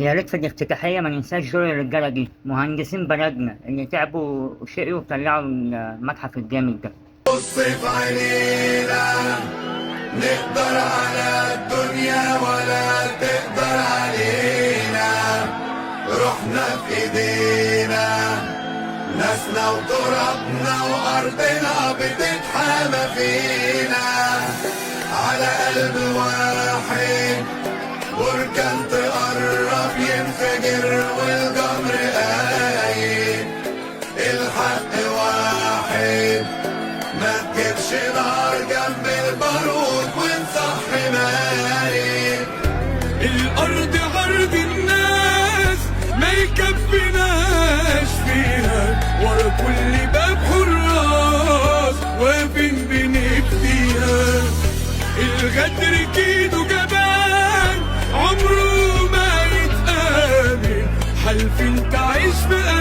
يا ريت في الافتتاحية ما ننساش دور الرجالة دي، مهندسين بلدنا اللي تعبوا وشقيوا وطلعوا المتحف الجامد ده. بص في عينينا، نقدر على الدنيا ولا تقدر علينا. روحنا في ايدينا، ناسنا وترابنا وارضنا بتتحامى فينا. على قلب واحد بركان تقرب ينفجر والجمر قايد. الحق واحد، ما تجيبش نار جنب البارود ونصح مالي. الأرض عرض الناس ما يكفيناش فيها، ورا كل باب حراس واقفين بنفديها. الغدر كيدو جبان عمره ما يتآمن، حلف انت عايش في